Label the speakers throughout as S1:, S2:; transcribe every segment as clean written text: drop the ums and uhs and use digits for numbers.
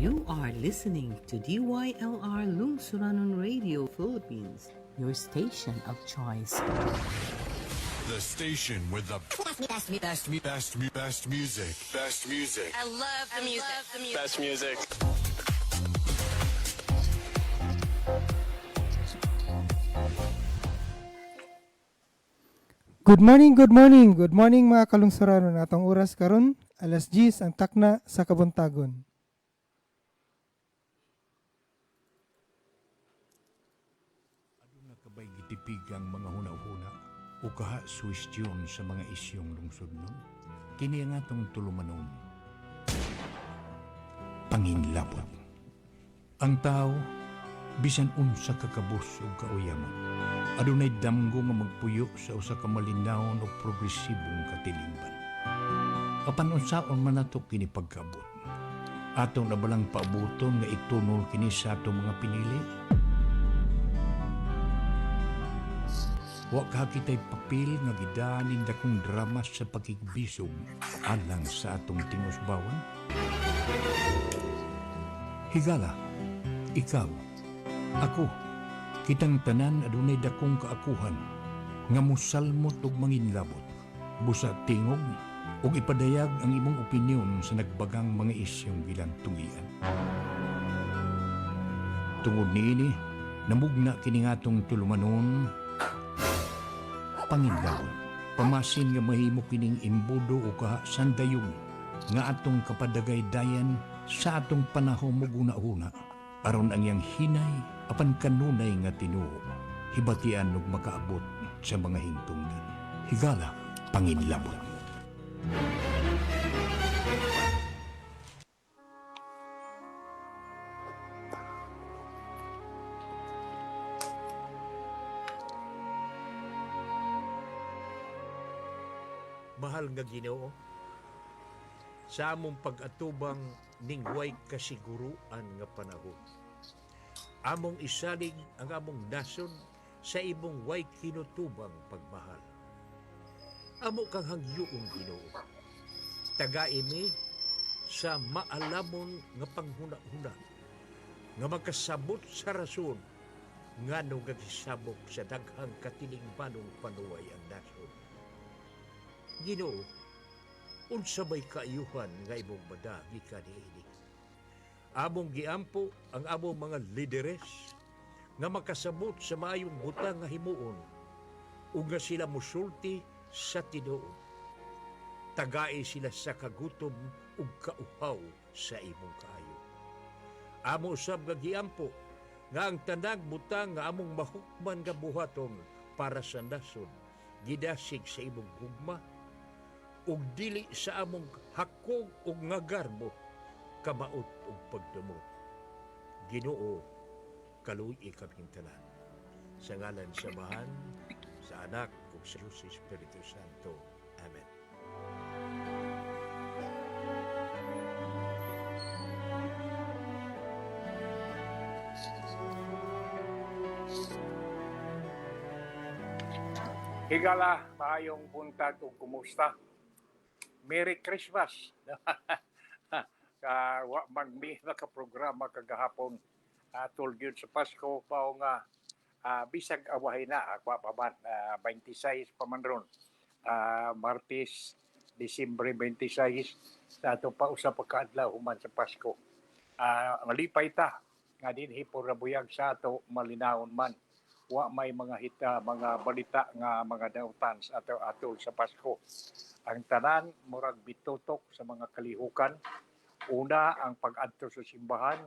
S1: You are listening to DYLR Lungsuranon Radio Philippines, your station of choice.
S2: The station with the best music. Best music.
S3: I love the music.
S4: Best music.
S5: Good morning mga kalungsuranon. Atong oras karon alas 10 ang takna sa kabuntagon.
S6: Aduna kabay gitipig ang mga hunahuna o kaha suwestyon sa mga isyong lungsod nun. Kini ang atong tulumanon. Panginlabot. Ang tao, bisan unsa kakabus o kauyamon, adunay damgo nga magpuyo sa usa ka malinawon o progresibong katilingban. Apan unsaon man nato kini pagkaabot. Atong nabalang paabuton nga itunol kini sa atong mga pinili. Wa ka kita'y papel nga gidanin dakong drama sa pakigbisog alang sa atong tingusbawan. Higala, ikaw, ako, kitang tanan adunay dakong kaakuhan nga musalmot og manginlabot, busa tingog ug ipadayag ang imong opinyon sa nagbagang mga isyong gilantungian. Tungod niini, namugna kini nga atong tulumanon. Panginlabot, pamasin nga mahimo kining imbudo o kaha sandayong nga atong kapadagay-dayan sa atong panahon mo guna-una aron ang iyang hinay apan kanunay nga tinuo hibatian ug makaabot sa mga hingtungdan. Higala, panginlabot.
S7: Mahal nga Ginoo, sa among pag-atubang ning way kasiguruan nga panahon. Among isalig ang among nason sa imong way kinutubang pagmahal. Amo kang hangyoon Ginoo. Tagaimi sa maalamon nga panghuna-huna nga magkasabot sa rason ngano gagisabok sa daghang katilingbanong panuway ang nason. Ginoo, unsa may kaayuhan nga imong madagi kaniini. Among giampo ang among mga lideres nga makasabot sa maayong butang nga himuon ug nga sila musulti sa Tinoo. Tagai sila sa kagutom ug kauhaw sa imong kaayo. Amo usab nga giampo nga ang tanang butang nga among mahukman nga buhaton para sa nason gidasig sa imong gugma ug dili sa among hakog ug ngagarbo kamaot ug pagdumot. Ginoo, kaluoy kaming tanan. Sa ngalan sa Amahan, sa Anak ug sa Espiritu Santo. Amen.
S8: Higala, maayong buntag ug kumusta? Merry Christmas! Wa magmi na ka programa kagahapon tulgyod sa Pasko pao nga bisag awahay na akwa pa man 26 pa man ron Martes Disyembre 26 sa ato pa usa pa kaadlaw human sa Pasko. Malipay ta nga dinhi porabuyag sa ato malinawon man wa may mga mga balita nga mga dautan sa ato sa Pasko. Ang tanan murag bitutok sa mga kalihukan. Una, ang pag-adto sa simbahan,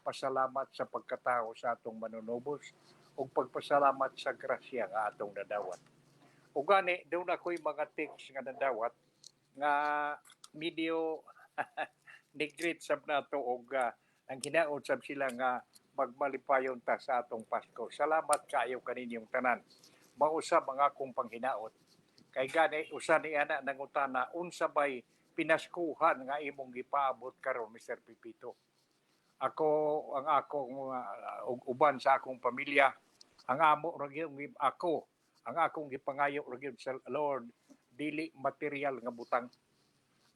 S8: pasalamat sa pagkatao sa atong manunubos, ug pagpasalamat sa grasya nga atong nadawat. Ug gani, doon ako'y mga text nga nadawat nga medyo neglect sab nato ug ang hinaot sab sila nga magmalipayon ta sa atong Pasko. Salamat kaayo kaninyong tanan. Mausab ang akong panghinaot. Kay gani usa ni ana nangutana unsa bay pinaskuhan nga imong gipaabot karon Mr. Pipito. Ang uban sa akong pamilya, ang amo ra gyud ako, ang akong gipangayo ra gyud sa Lord dili material nga butang.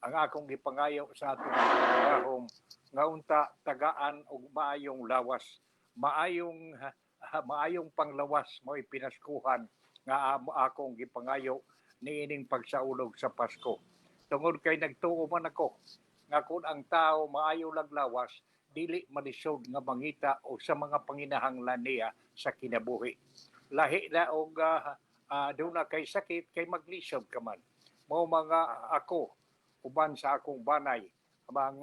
S8: Ang akong gipangayo sa atong trabahong nga unta tagaan og maayong lawas, maayong panglawas mo ipinaskuhan nga akong gipangayo niining pagsaulog sa Pasko. Tungod kay nagtuo man ako nga kung ang tao maayo lang lawas, dili malisod nga mangita o sa mga panginahanglan niya sa kinabuhi. Lahi na og doon na kay sakit kay maglisod ka man. Mao mga ako uban sa akong banay mga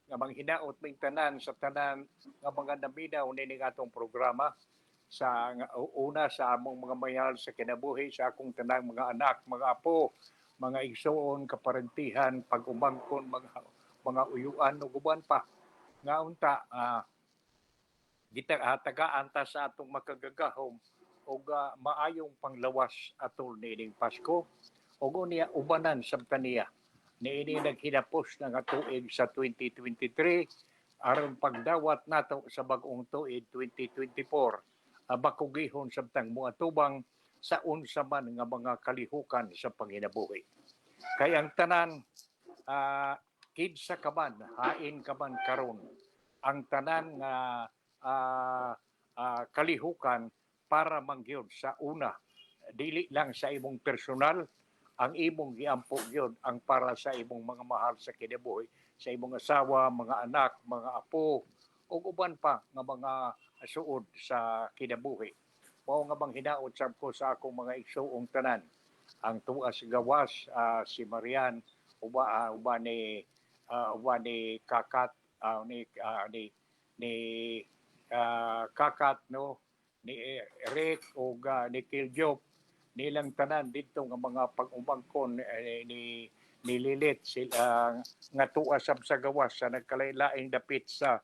S8: nga manghinaot ming tanan sa tanan nga mga naminaw nining atong programa sa una sa among mga mayal sa kinabuhi sa akong tanang mga anak, mga apo, mga igsoon, kaparentihan, pag-umangkon, mga uyuan ug uban pa nga unta tagaan ta sa atong makagagahom og maayong panglawas atol niining Pasko ug unya ubanan sabtan niya niini naghinapos na nga tuig sa 2023 aron pagdawat nato sa bag-ong tuig 2024 bakugihon sabtang moatubang sa unsa man nga mga kalihukan sa panginabuhi. Kay ang tanan kinsa ka man, hain ka man karon, ang tanan nga kalihukan para mangyod sa una dili lang sa imong personal, ang imong giampo gyud ang para sa imong mga mahal sa kinabuhi, sa imong asawa, mga anak, mga apo ug uban pa nga mga suod sa kinabuhi. Mao nga bang hinaot sab ko sa akong mga igsoong tanan. Ang tuas gawas si Marian uba ni Kakat ni Kakat no ni Eric ug ni Kiljop nilang tanan dito nga mga pag-umangkon ni Lilit sila nga tuwa sab sa gawas sa nagkalailaing dapit sa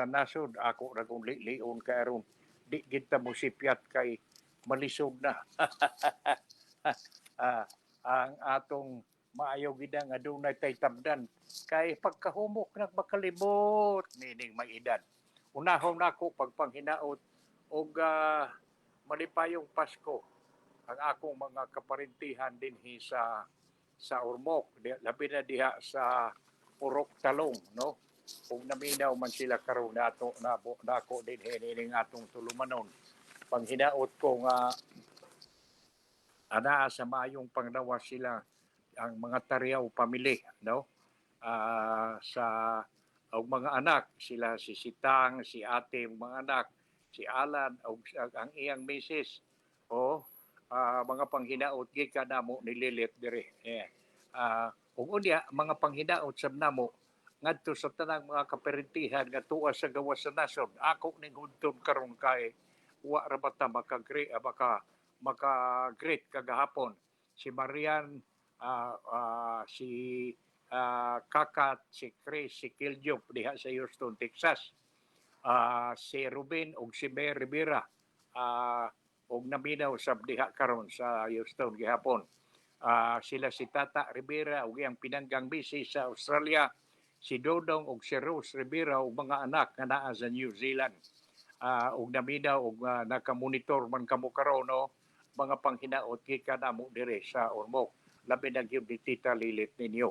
S8: nasod ako ra kung lion karon di kita mo sipyat kay malisod na ang atong maayo gid nga dunay tay tabdan kay pagkahumok nagmakalimot nining may edad unahon nako pagpanghinaot og malipayong Pasko ang akong mga kaparentihan dinhi sa Ormoc, labi na diha sa Purok Talong, no? Kung naminaw man sila karon nato nako dinhi ning atong tulumanon. Panghinaot ko nga ana sa maayong panglawas sila ang mga Tariaw pamilya, no? Sa og mga anak sila si Sitang, si Ate, mga anak, si Alan og ang iyang misis mga panghinaot gikan namo ni Lilit dire. Ug unya mga panghinaot sab namo ngadto sa tanang mga kaparentihan nga tuwa sa gawas sa nasod. Ako ning hudton karon kay wa ra bata maka-great kagahapon si Marian si Kakat, si Chris, si Kiljop diha sa Houston, Texas. Si Ruben ug si May Rivera og naminaw sab diha karon sa Houston gihapon. Sila si Tata Rivera ug iyang pinanggang bisi sa Australia, si Dodong ug si Rose Rivera ug mga anak nga naa sa New Zealand. Ug naminaw ug nakamonitor man kamo karon no mga panghinaot gikan namo dire sa Ormoc. Labi na gyud ni Tita Lilit ninyo.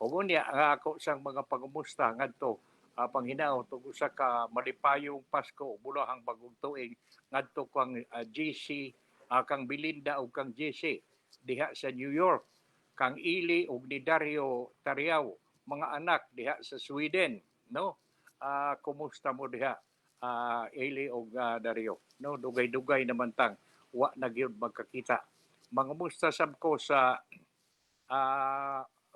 S8: Ug unya nga ako sang mga pangumusta ngadto panghinaot ug usa ka malipayong Pasko bulahang bagong tuig ngadto kang GC kang Belinda ug kang JC diha sa New York, kang Ili ug ni Dario Tariaw, mga anak diha sa Sweden, no? Kumusta mo diha Ili ug Dario? No, dugay-dugay naman tang wa na gyud magkakita. Mangumusta sab ko sa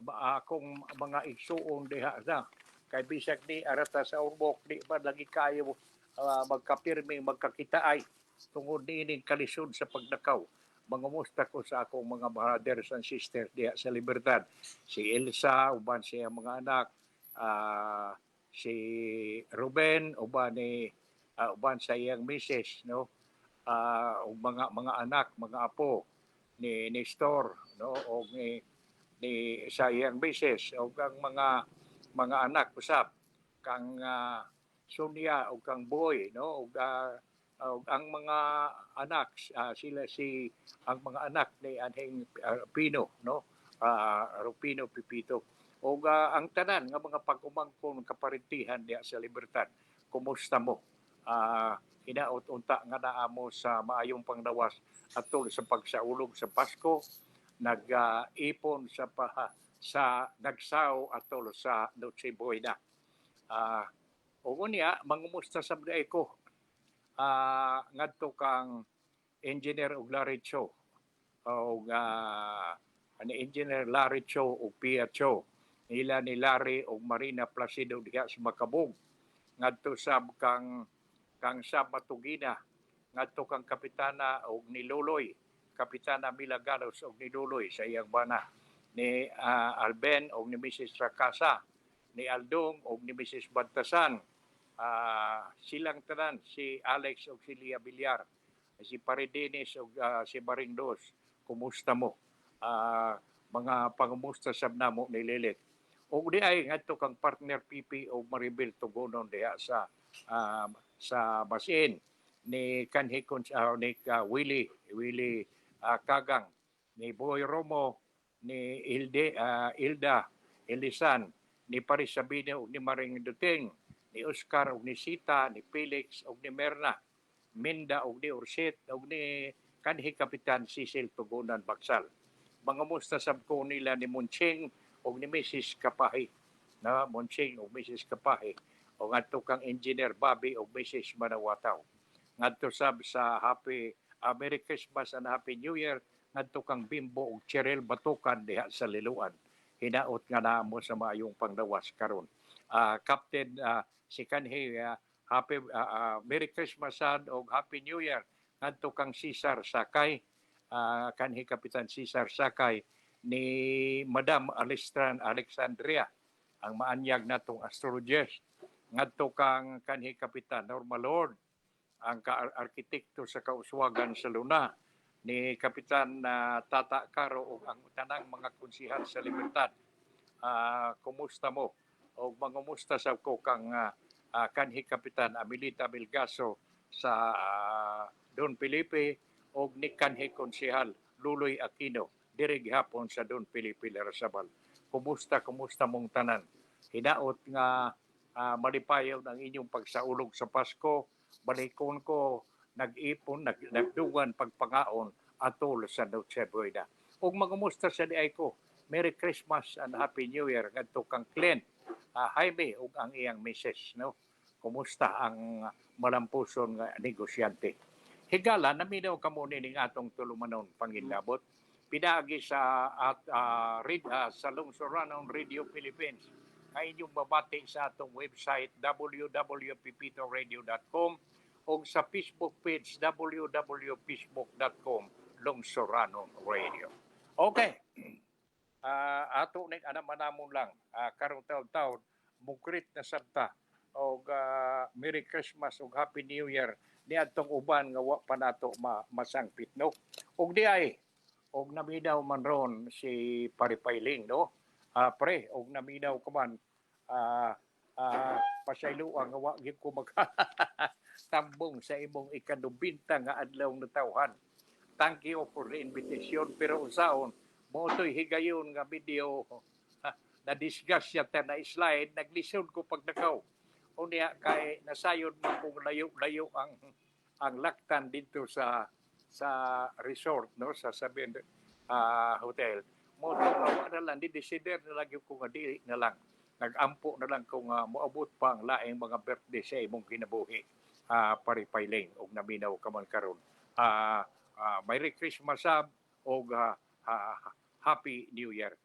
S8: akong mga igsuon diha na kay bisag ni arata sa Ormoc di ba lagi kayo magkapirmi magkakitaay tungod niining kalisod sa pagdakaw. Mangumusta ko sa akong mga brothers and sisters diha sa Libertad. Si Elsa, uban siya mga anak, si Ruben, uban sa iyang misis, no? Mga anak, mga apo ni Nestor, no? O ni sa iyang misis, o ang mga anak usap kang Sonia o kang Boy, no? Ang mga anak sila ang mga anak ni Anheng Pino, no? Rupino Pipito O ang tanan nga mga pag-umangkon kaparintihan diya sa Libertad, kumusta mo? Hinaot unta nga naamo sa maayong panglawas atol sa pagsaulog sa Pasko, nag-ipon sa nagsaw atol sa Noche Buena. O niya, mangumusta sa mga ko, ngadto kang Engineer og Larry Cho, o ni Engineer Larry Cho o Pia Cho, nila ni Larry o Marina Placido diha sa Macabog, ngadto sab kang Sab Matugina, ngadto kang Kapitana og ni Luloy, Kapitana Milagalos og ni Luloy sa iyang bana, ni Alben og ni Mrs. Rakasa, ni Aldong og ni Mrs. Bantasan, silang tanan, si Alex og si Lia Villar, si Paredenes og si Baring Dos, kumusta mo? Mga pangumusta sab namo ni Lilit. O di ay ngadto kang partner PP o Maribel Tugonon diha sa basin ni Kanhikon ni Willie Kagang, ni Boy Romo, ni Ilda Elisan, ni Paris Sabine ug ni Maring Duting, ni Oscar ug ni Sita, ni Felix ug ni Merna, Minda ug ni Ursit ug ni kanhi Kapitan Cecil Tugunan Baksal. Mangamusta sab ko nila ni Munching ug ni Mrs. Kapahi, na Munching ug Mrs. Kapahi, o ngadto kang Engineer Bobby ug Mrs. Manawataw. Ngadto sab sa Merry Christmas and Happy New Year ngadto kang Bimbo ug Cheryl Batukan diha sa Liluan. Hinaot nga naamo sa maayong panglawas karon. Captain si kanhi happy Merry Christmas and Happy New Year ngadto kang Cesar Sakay, kanhi Kapitan Cesar Sakay, ni Madam Alexandria, ang maanyag natong astrologist, ngadto kang kanhi Kapitan Norma Lord, ang arkitekto sa kauswagan sa Luna, ni Kapitan Tata Caro ug ang tanang mga konsihal sa Libertad. Kumusta mo? O mangumusta sa ko kang kanhi Kapitan Amelita Belgaso sa Don Felipe o ni kanhi konsihal Luloy Aquino diri gihapon sa Don Felipe Larrazabal. Kumusta mong tanan? Hinaot nga malipayaw ng inyong pagsaulog sa Pasko, balikon ko nag-ipon, nagdugan pagpangaon atol sa Noche Buena. Ug mangumusta sa diay ko, Merry Christmas and Happy New Year ngadto kang Clint Jaime ug ang iyang misis, no? Kumusta ang malampuson nga negosyante? Higala naminaw kamo ning atong tulumanon panginlabot pinaagi sa sa Lungsuranon Radio Philippines. Ay inyong babati sa atong website www.pipitoradio.com o sa Facebook page www.facebook.com Lungsuranon Radio. Okay. Ato ning anamanamon lang karong taon-taon mukrit na sabta og Merry Christmas ug Happy New Year ni atong uban nga wa pa nato masangpit, no? Og di ay og naminaw man ron si Paripailing, no? Pre, og naminaw ko man pasayloan nga wa gyud ko tambong sa imong ikadubinta nga adlaw na tawhan. Thank you for the invitation, pero usaon mo to'y higayon nga video na discuss siya na slide, naglison ko pagdakaw. Unya kay nasayon mo kung layo-layo ang laktan dito sa resort, no, sa Sabin hotel. Mo to na lang di decider na lang ko nga dili na lang. Nagampo na lang kung moabot pa ang laing mga birthday sa imong kinabuhi. Paripailing og naminaw ka man karon. Merry Christmas og Happy New Year.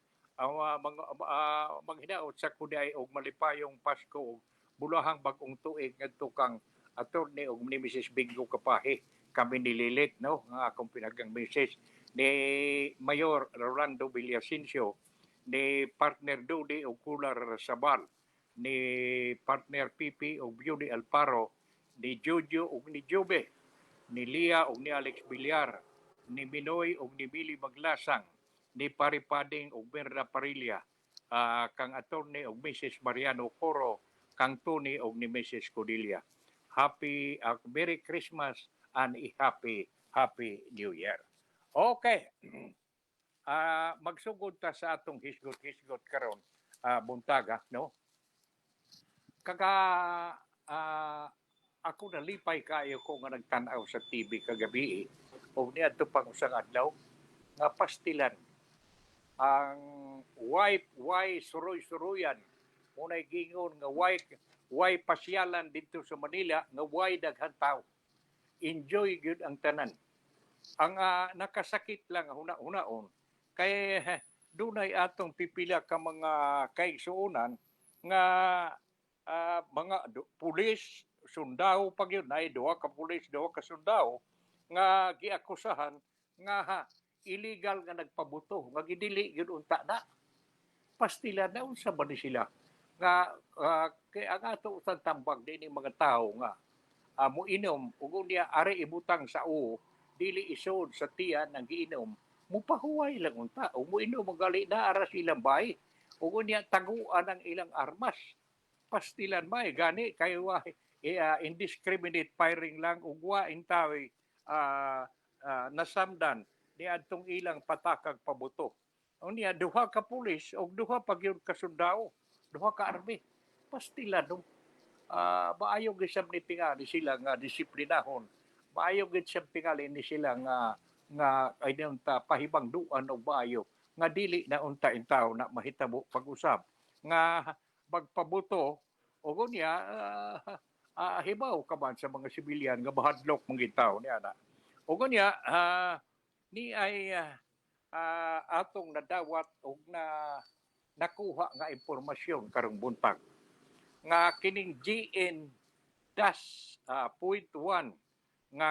S8: Manghinaot sa kuday og malipayong Pasko og bulahang bagong tuig ngadto kang attorney og ni Mrs. Bingo Kapahi, kami nililit, no, nga akong pinagang message ni Mayor Rolando Villasencio, ni partner Dodi og Kular Sabal, ni partner PP og Beauty Alparo, ni Jojo og ni Jobe, ni Lia og ni Alex Villar, ni Minoy og ni Billy Maglasang, ni Paripading og Berna Parilla, kang attorney og Mrs. Mariano Coro, kang Tony og ni Mrs. Cordelia. Happy Merry Christmas and Happy New Year. Okay. Magsugod ta sa atong hisgot-hisgot karon buntaga, no? Kaga ako nalipay kayo ko nga nagtanaw sa TV kagabi o niadto pang usang adlaw nga pastilan ang why suroy-suroyan unay gingon nga why pasyalan dito sa Manila nga why daghan tao enjoy gyud ang tanan ang nakasakit lang huna-hunaon kay dunay atong pipila ka mga kaigsuonan nga mga pulis sundao pag yun ay duha ka pulis duha ka sundao nga giakusahan nga illegal nga nagpabuto nga gidili gyud unta na pastila na unsa ba ni sila nga kay ang ato usang tambag dinhi mga tao nga muinom ug niya are ibutang sa dili isod sa tiyan ang giinom mupahuway lang unta ug muinom magali na ara silang bahay ug niya taguan ang ilang armas pastilan may gani kay indiscriminate firing lang ug wa intawi nasamdan ni adtong ilang patakag pabuto. Unya duha ka pulis ug duha pa gyud ka sundao, duha ka army. Pastilan no. Maayo gid sab ni tingali sila nga disiplinahon. Maayo gid sab tingali ni sila nga ayun ta pahibangduan og maayo nga dili na unta intaw na mahitabo pag-usab nga magpabuto ug unya hibaw ka man sa mga sibilyan nga bahadlok mong gitaw niya na. Ug unya ni ay atong nadawat og nakuha nga impormasyon karong buntag nga kining GN-.1 nga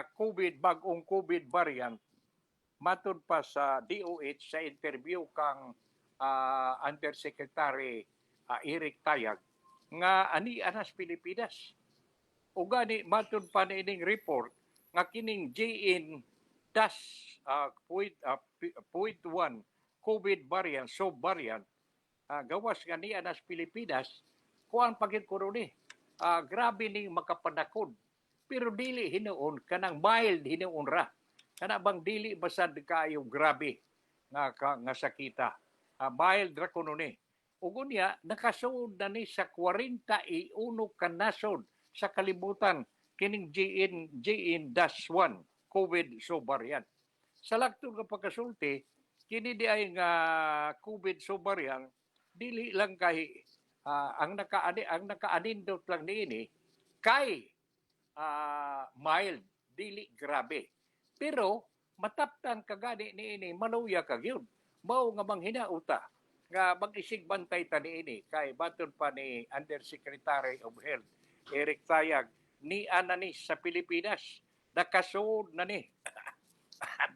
S8: bagong COVID variant matud pa sa DOH sa interview kang Undersecretary Eric Tayag nga ani anas Pilipinas. O gani matud pa niining report nga kining GN-.1 COVID variant, sub-variant, gawas nga ni anas Pilipinas, kuan pagid ko ni. Grabe ning makapanakod. Pero dili hinuon kanang mild hinuon ra. Kana bang dili basad kayo grabe nga sakita. Mild ra kuno ni. Ug unya nakasuod na ni sa 41 ka nasod sa kalibutan kining GN-1 COVID sub-variant. Sa laktod nga pagkasulti, kini di ay nga COVID sub-variant dili lang kay ang nakaanindot lang niini kay mild, dili grabe. Pero mataptan kagani niini maluya kagyud. Mao nga manghinauta nga mag-isig bantay ta niini kay baton pa ni Undersecretary of Health Eric Tayag ni anani sa Pilipinas nakasuod na ni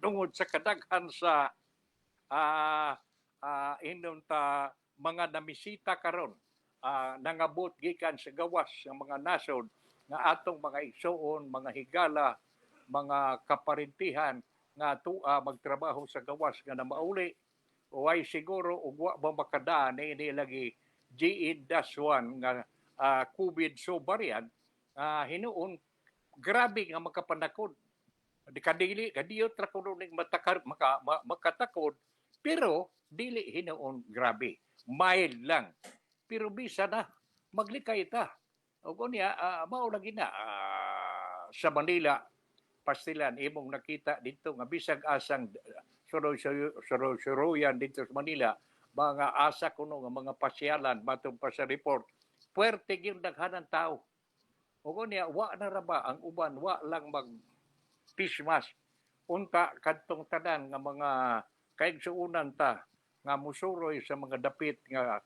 S8: tungod sa kadaghan sa inon ta mga namisita karon nangabot gikan sa gawas ng mga nasod nga atong mga igsoon, mga higala, mga kaparintihan nga magtrabaho sa gawas nga na mauli o ay siguro ug wa ba makadaan ni lagi GN-1 nga COVID sub-variant hinuon grabe nga makapanakod. Kadili kadiyot ra kuno ning makatakod pero dili hinuon grabe. Mild lang. Pero bisa na maglikay ta. Ug unya mao lagi na sa Manila pastilan imong nakita dito nga bisag asang suroy-suroyan dito sa Manila mga asa kuno nga mga pasyalan matong pa sa report puwerte gyud daghanan tao. Ug unya wa na ra ba ang uban wa lang mag pismas unta kadtong tanan nga mga kaigsuonan ta nga musuroy sa mga dapit nga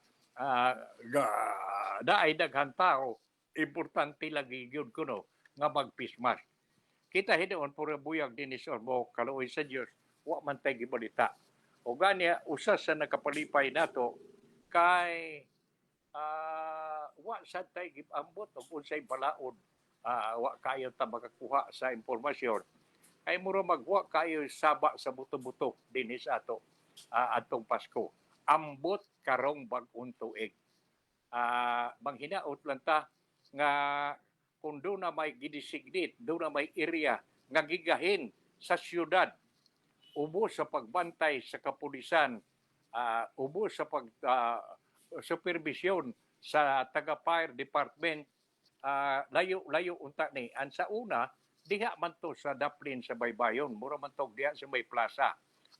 S8: daay daghan tao importante lagi gyud kuno nga magpismas. Kita hinuon pura buyag din is mo kaluoy sa Dios wa man tay gibalita. O ganya usa sa nakapalipay nato kay wa sa tay gibambot og unsay balaod wa kayo ta makakuha sa impormasyon ay mura magwa kayo saba sa buto-buto dinis ato atong Pasko ambot karong bag-ong tuig manghinaot lang ta nga kung doon na may gidesignate doon na may area nga gigahin sa syudad ubos sa pagbantay sa kapulisan ubos sa supervision sa taga-fire department, layo-layo unta ni. Ang sa una, diha man to sa Daplin sa Baybayon, mura man to diha sa may plaza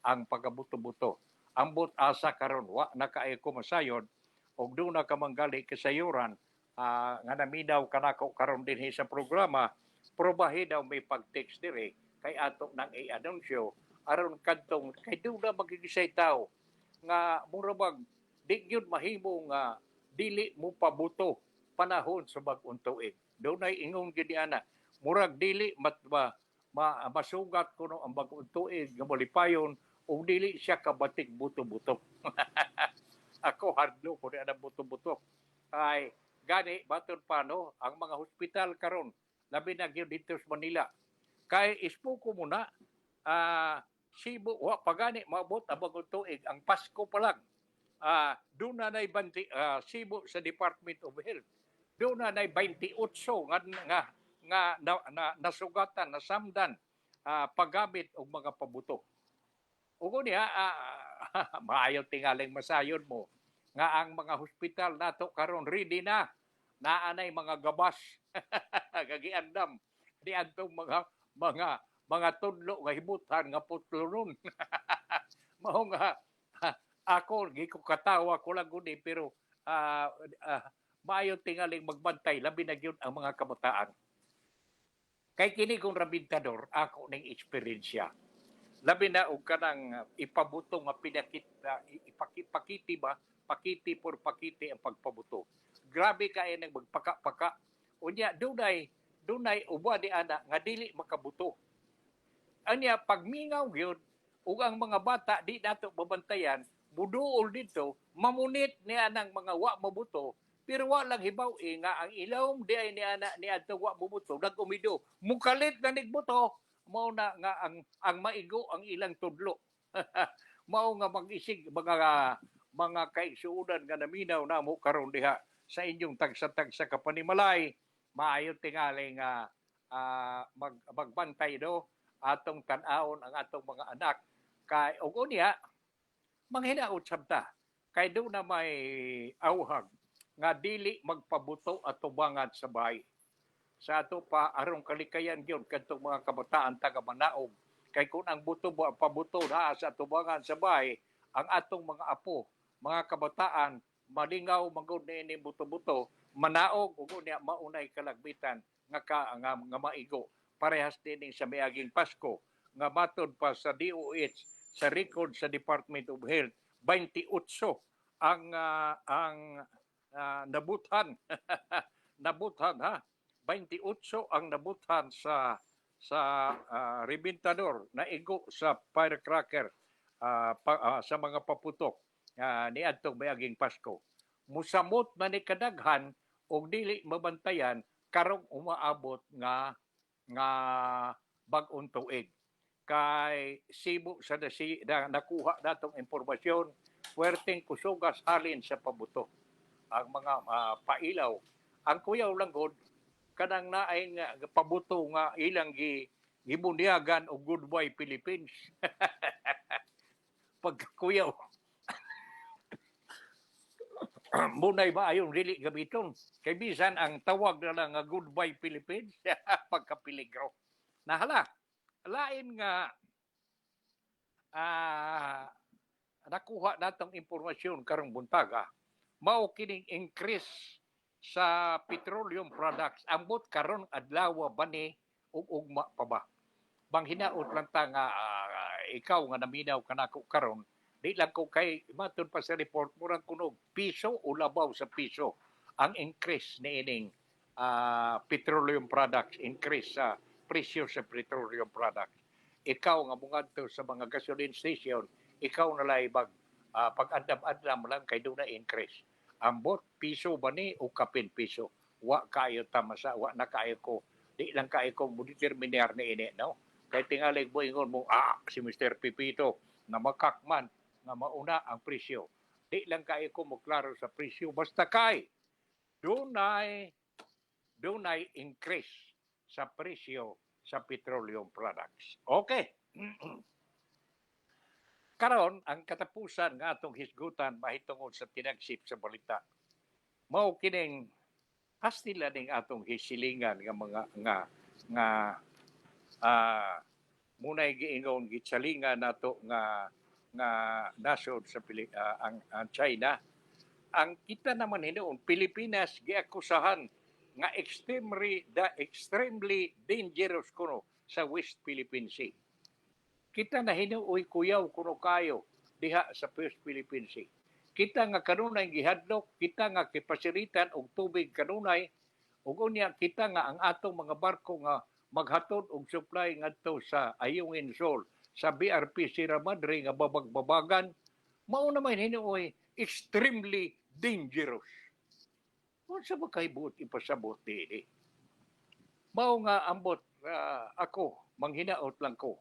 S8: ang pagabuto-buto. Ang but asa karon wa nakaay ko masayod og do na ka manggali kasayuran nga naminaw kanako karon dinhi sa programa, probahe daw may pag-text dire kay ato nang i-anunsyo aron kadtong kay do na magigisay tao nga mura bag di gyud mahimo nga dili mo pabuto panahon sa bag-ong tuig. Do na ingon gid ana murag dili masugat kuno ang bag-ong tuig nga malipayon o dili siya kabatik buto-buto. Ako hardlo ko na buto-buto. Ay gani baton pa no ang mga hospital karon labi na gyud dito sa Manila. Kay ispo ko muna Cebu wa pagani maabot ang bagong tuig ang Pasko pa lang. Doon na nay Cebu sa Department of Health. Doon na nay 28 nga nasugatan, nasamdan paggamit og mga pabuto. Ugo niya, maayaw tingaling masayon mo nga ang mga hospital nato karon ready na naanay mga gabas gagiandam di antong mga tudlo nga hibutan nga putlonon. Mao nga ako gi ko katawa ko lang guni pero maayaw tingaling magbantay labi na gyud ang mga kabataan. Kay kini kong rabintador ako ning eksperyensya. Labi na og kanang ipabuto nga pakiti ang pagpabuto. Grabe kay nang magpaka-paka. Unya dunay uba di ana nga dili makabuto. Anya pagmingaw gyud ug ang mga bata di nato babantayan, buduol dito, mamunit ni anang mga wa mabuto, pero wa lang hibaw nga ang ilawom di ay ni ana ni adto wa mabuto, nagumido. Mukalit na nigbuto. Mao na nga ang maigo ang ilang tudlo. Mao nga mag-isig mga kaigsuonan nga naminaw namo karon diha sa inyong tagsa-tagsa kapanimalay. Maayo tingali nga magbantay do atong tan-aon ang atong mga anak kay og unya manghinaot sabta kay do na may awhag nga dili magpabuto at tubangan sa bahay. Sa ato pa arong kalikayan gyud kadtong mga kabataan taga Manaog kay kun ang pabuto na sa tubangan sa bahay ang atong mga apo mga kabataan malingaw magud ni buto-buto manaog ug unya maunay kalagbitan nga maigo parehas din sa miaging Pasko nga matod pa sa DOH sa record sa Department of Health 28 ang nabuthan nabuthan ha 28 ang nabutan sa Ribintador na igo sa firecracker sa mga paputok ni adtong miaging Pasko. Musamot man ni kadaghan og dili mabantayan karong umaabot nga bag-ong tuig. Kay Cebu sa nakuha natong impormasyon, puwerteng kusugas halin sa pabuto. Ang mga pailaw. Ang kuyaw lang god kanang naay nga pabuto nga ilang gibunyagan og Goodbye Philippines. Pagkuyaw. Munay ba ayon dili gamiton? Kay bisan ang tawag na lang nga Goodbye Philippines pagkapeligro. Nahala. Lain nga nakuha natong impormasyon karong buntaga. Mao kining increase sa petroleum products ambot karon adlaw ba ni ug ugma pa ba bang hinaot lang ta nga ikaw nga naminaw kanako karon di lang ko kay matud pa sa report murang kunog piso o labaw sa piso ang increase ni ining petroleum products increase sa presyo sa petroleum products. Ikaw nga mungadto sa mga gasoline station ikaw na lay pag-andam-andam lang kay do na increase. Ambot piso ba ni o kapin piso? Wa kayo tamasa, wa na kayo ko. Di lang kayo ko determinar ni ini, no? Kay tingalig mo ingon mo, si Mr. Pipito na makakman na mauna ang presyo. Di lang kayo ko moklaro sa presyo. Basta kay, dunay increase sa presyo sa petroleum products. Okay. Karon ang katapusan nga atong hisgutan mahitungod sa tinagsip sa balita. Mao kining hastila ning atong hisilingan nga mga nga munay giingon gitsalingan nato nga nasod sa ang China. Ang kita naman hinuon Pilipinas giakusahan nga extremely dangerous kuno sa West Philippine Sea. Kita na hinuoy kuyaw kuno kayo diha sa West Philippine Sea. Kita nga kanunay gihadlok, kita nga kipasiritan og tubig kanunay, ug unya kita nga ang atong mga barko nga maghatod og supply ngadto sa Ayungin Shoal sa BRP Sierra Madre nga babag-babagan, mao naman hinuoy extremely dangerous. Unsa ba kay buot ipasabot dinhi? Mao nga ambot ako manghinaot lang ko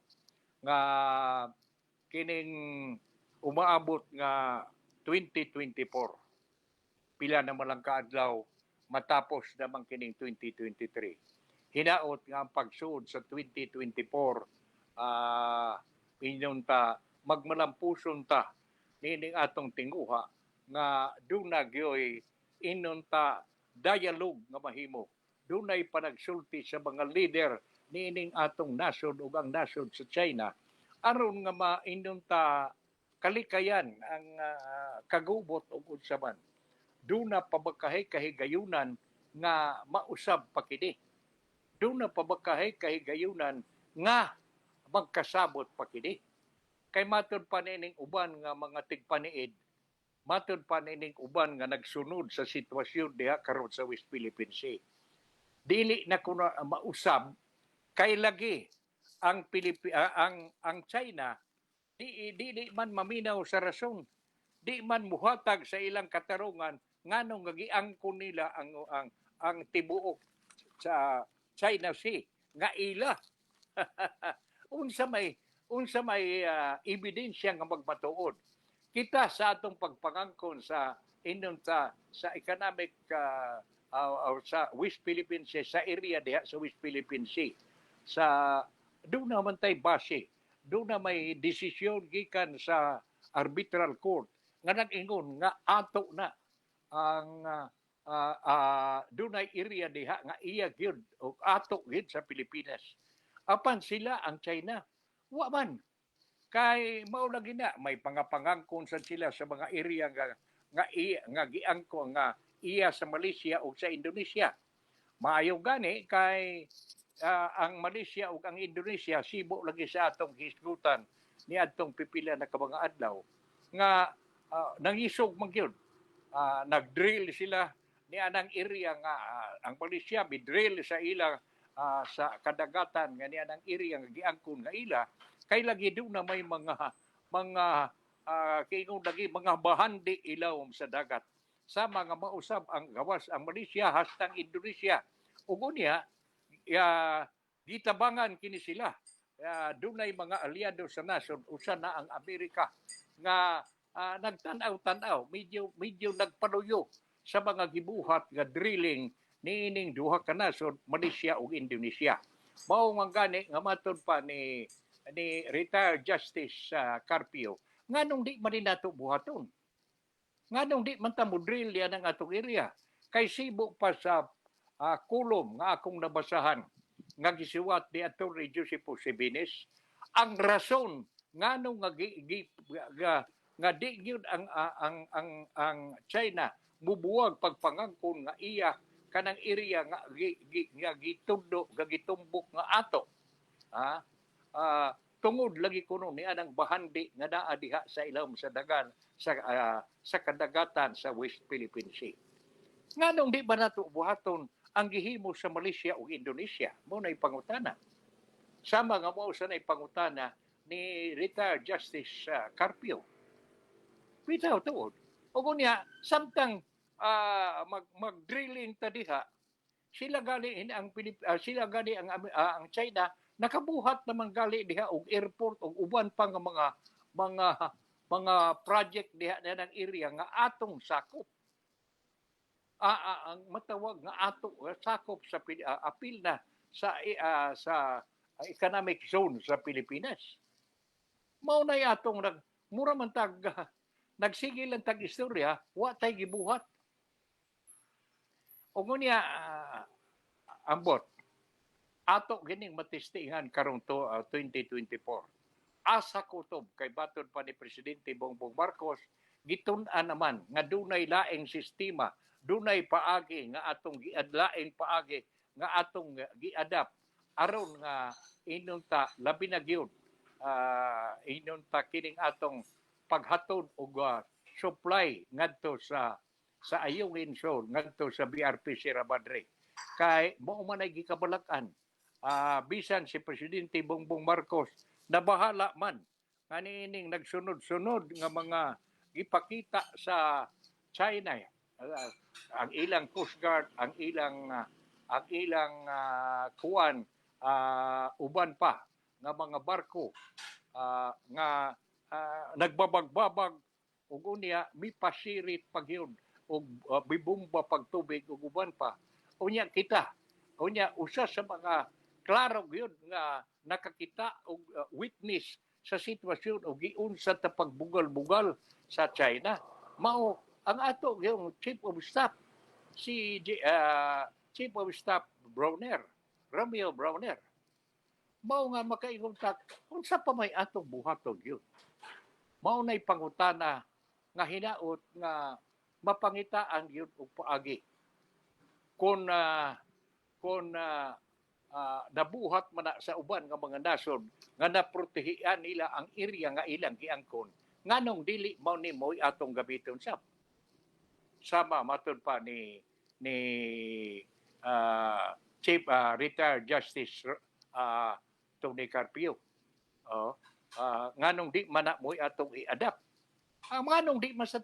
S8: nga kining umaabot nga 2024 pila na lang kaadlaw matapos naman kining 2023. Hinaot nga ang pagsuod sa 2024 inunta magmalampuson ta nining atong tinguha nga duna gyoy inunta dialogue nga mahimo. Dunay panagsulti sa mga leader niining atong nasod ug ang nasod sa China aron nga mainunta kalikayan ang kagubot ug unsa man. Duna pabakahay kahigayunan nga mausab pa kini. Duna pabakahay kahigayunan nga magkasabot pa kini. Kay matud pa nining uban nga mga tigpaniid, matud pa nining uban nga nagsunod sa sitwasyon diha karon sa West Philippine Sea. Dili na kuno mausab kay lagi ang ang China di man maminaw sa rason, di man muhatag sa ilang katarungan nganong gagiangkon nila ang tibuok sa China Sea nga ila. unsa may ebidensya nga magmatuod. Kita sa atong pagpangangkon sa economic sa West Philippine Sea, sa area diha sa West Philippine Sea, sa doon naman tay base, doon na may desisyon gikan sa arbitral court nga nag-ingon nga ato na ang doon ay area diha nga iya gyud o ato gyud sa Pilipinas. Apan sila ang China, wa man. Kay mao lagi na may pangapangangkon sa sila sa mga area nga giangko nga iya sa Malaysia o sa Indonesia. Maayo gani kay ang Malaysia ug ang Indonesia sibo lagi sa atong hisgutan ni adtong pipila na ka mga adlaw nga nangisog man gyud. Nag-drill sila ni anang area nga ang Malaysia bidrill sa ilang sa kadagatan nga ni anang area nga giangkon nga ila kay lagi doon na may mga kaingon lagi mga bahandi ilawom sa dagat sa mga mausab ang gawas ang Malaysia hastang Indonesia ug unya gitabangan kini sila. Dunay mga aliado sa nasod usa na ang Amerika nga nagtanaw-tanaw, medyo nagpaluyo sa mga gibuhat nga drilling niining duha ka nasod Malaysia ug Indonesia. Mao nga gani nga matud pa ni retired Justice Carpio nganong di man nato buhaton. Nganong di man ta mo drill yan ang atong area kay sibo pa sa kulom nga akong nabasahan nga gisiwat ni Atty. Josepo Sebines ang rason nganong nga di gyud ang China mubuwag pagpangangkon nga iya kanang area nga gitundo gitumbok nga ato tungod lagi kuno ni anang bahandi nga naa diha sa ilawom sa dagan sa kadagatan sa West Philippine Sea. Nganong di ba nato buhaton ang gihimo sa Malaysia ug Indonesia? Mao nay pangutana. Sama nga mao sa nay pangutana ni retired Justice Carpio. Bitaw tuod. Ug unya samtang mag-drilling ta diha, sila gali ang China nakabuhat naman gali diha og airport og uban pa nga mga project diha na ng area nga atong sakop. Ang matawag nga ato sakop sa apil na sa economic zone sa Pilipinas. Mao nay atong mura man tag nagsige lang tag istorya, wa tay gibuhat. O ngunya ambot ato gining matistingan karong 2024. Asa kutob kay baton pa ni Presidente Bongbong Marcos gitun-an naman nga dunay laing sistema, dunay paagi nga atong giadlaing paagi nga atong giadapt aron nga inunta labi na gyud inunta kining atong paghatod og supply ngadto sa Ayungin Zone ngadto sa BRP Sierra Madre. Kay mao man ay gikabalak-an bisan si Presidente Bongbong Marcos nabahala man nga niining nagsunod-sunod nga mga gipakita sa China ang ilang Coast Guard, ang ilang kuwan uban pa nga mga barko nga nagbabagbabag ug unya mipasirit pagyud ug bibomba pagtubig ug uban pa. Unya kita, unya usa sa mga klaro gyud nga nakakita og witness sa sitwasyon o giunsa ta pagbugal-bugal sa China. Mao ang ato yung Chief of Staff si Chief of Staff Browner, Romeo Browner. Mao nga makaingon ta unsa pa may atong buhaton gyud. Mao nay pangutana nga hinaot nga mapangitaan gyud og paagi. Kung nabuhat man na sa uban nga mga nasod nga naprotehian nila ang area nga ilang giangkon nganong dili mao ni moy atong gamiton sama matud pa ni Chief Retired Justice Tony Carpio nganong di man na moy atong i-adapt nganong di man sa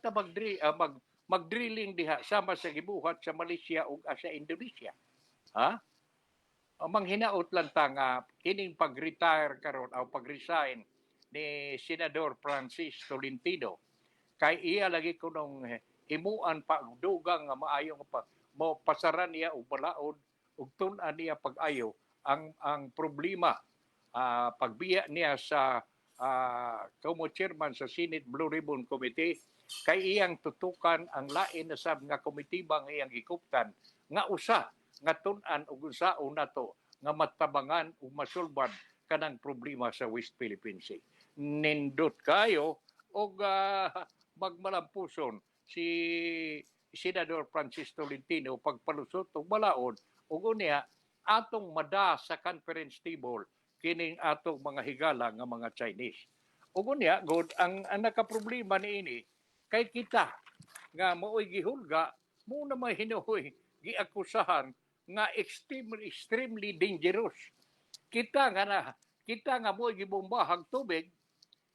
S8: mag-drilling diha sama sa gibuhat sa Malaysia ug sa Indonesia manghinaot lang ta nga kining pag-retire karon o pag-resign ni Senador Francis Tolentino kay iya lagi kunong himuan pa dugang nga maayo pa mo pasaran niya og balaod ug tun-an niya pag-ayo ang problema pagbiya niya sa como chairman sa Senate Blue Ribbon Committee kay iyang tutukan ang lain na sab nga komitiba nga iyang gikuptan nga usa nga tun-an ug unsaon nato nga matabangan ug masulban kanang problema sa West Philippine Sea. Nindot kayo og magmalampuson si Senador Francis Tolentino pagpalusot og balaod ug unya atong mada sa conference table kining atong mga higala nga mga Chinese. Ug unya god ang nakaproblema niini kay kita nga maoy gihulga mo na may hinuhoy giakusahan nga extremely dangerous. Kita nga mo gibombahag tubig,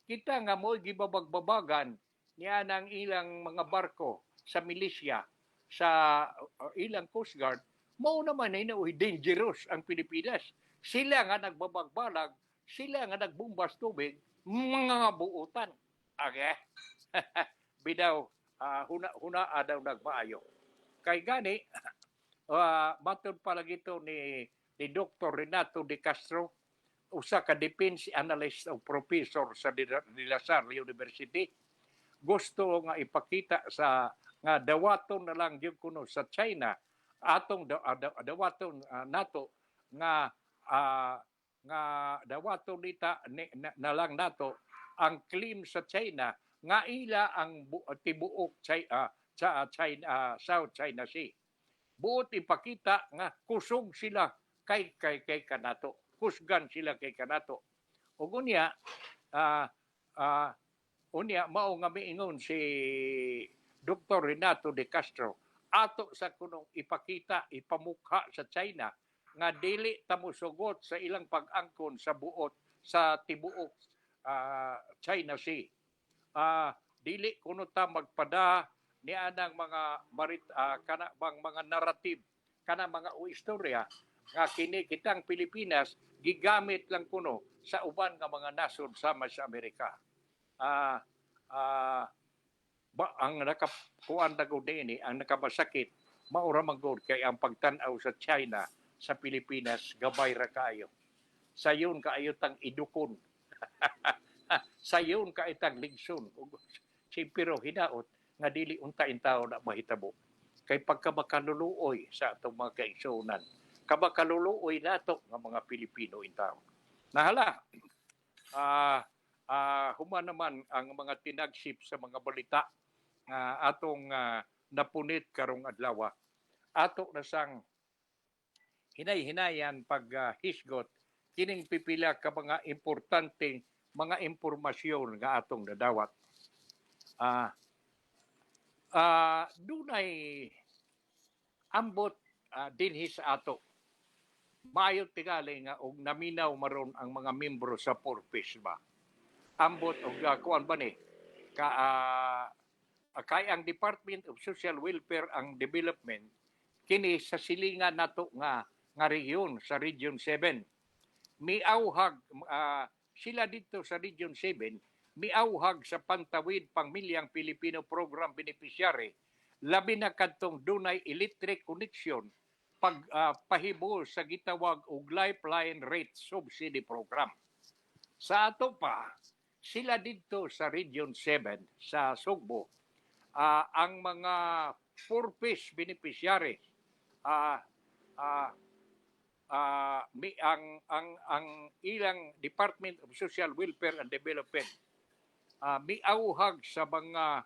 S8: kita nga mo gibabagbabagan niya ng ilang mga barko sa milisya sa ilang Coast Guard, mao naman ay dangerous ang Pilipinas. Sila nga nagbabagbalag, sila nga nagbumbas tubig, mga buutan. Okay? Bidaw, huna daw nagmaayo. Kay gani, matod pala ito ni Dr. Renato De Castro, usa ka defense analyst o professor sa De La Salle University. Gusto nga ipakita nga dawaton na lang yung kuno sa China, atong dawaton nato nga dawaton nita na lang nato ang claim sa China nga ila ang tibuok South China Sea. Buot ipakita nga kusog sila kay kanato. Kusgan sila kay kanato. Ug unya mao nga miingon si Dr. Renato De Castro ato sa kunong ipamukha sa China nga dili ta mosugot sa ilang pag-angkon sa buot sa tibuok China Sea. Dili kuno ta magpada ni anang mga mga narrative kana mga istorya nga kini kitang Pilipinas gigamit lang kuno sa uban nga mga nasod sama sa Amerika. Ang nakakuan na gud ini ang nakabasakit maura magod kay ang pagtan-aw sa China sa Pilipinas gabay ra kaayo. Sayon kaayo tang idukon. sayon ka itag ligson ug pero hinaot nga dili unta in tao na mahitabo kay pagkabakaluluoy sa atong mga kaigsuonan kabakaluluoy nato nga mga Pilipino in tao nahala human naman ang mga tinagsip sa mga balita atong napunit karong adlaw ato na sang hinay-hinayan pag hisgot kining pipila ka mga importanteng mga impormasyon nga atong nadawat. Dunay ambot dinhi sa ato. Maayo tingali nga og naminaw maron ang mga membro sa Purpose ba. Ambot og kuan ba ni kay ang Department of Social Welfare and Development kini sa silingan nato nga rehiyon sa Region 7 miauhag sila dito sa Region 7 miauhag sa Pantawid Pamilyang Pilipino Program Beneficiary labi na kadtong dunay electric connection pagpahibol sa gitawag og Lifeline Rate Subsidy Program. Sa ato pa sila dito sa Region 7 sa Sugbo ang mga purpose beneficiaries ang ilang Department of Social Welfare and Development miauhag sa mga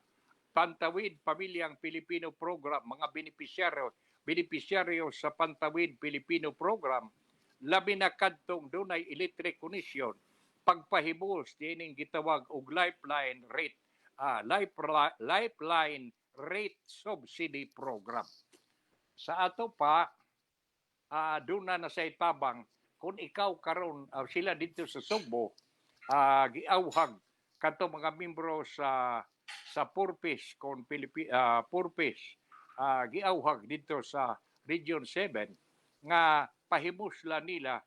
S8: Pantawid Pamilyang Pilipino Program mga beneficiaryo sa Pantawid Pilipino Program labi na kadtong dunay electric connection pagpahibos dining gitawag og Lifeline Rate Subsidy Program. Sa ato pa doon na sa itabang kung ikaw karon sila dito sa Sugbo giauhag kadto mga membro sa Purpose Purpose giauhag dito sa Region 7 nga pahimusla nila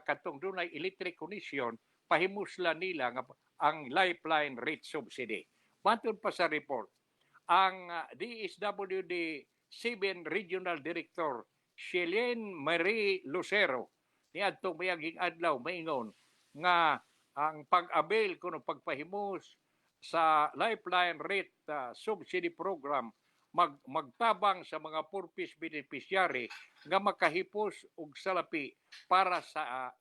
S8: kadtong dunay electric connection pahimusla nila nga ang Lifeline Rate Subsidy. Matod pa sa report, ang DSWD 7 Regional Director Shelene Marie Lucero niadtong mayaging adlaw maingon nga ang pag-avail kuno pagpahimos sa Lifeline Rate Subsidy Program magtabang sa mga purpose beneficiary nga makahipos og salapi para sa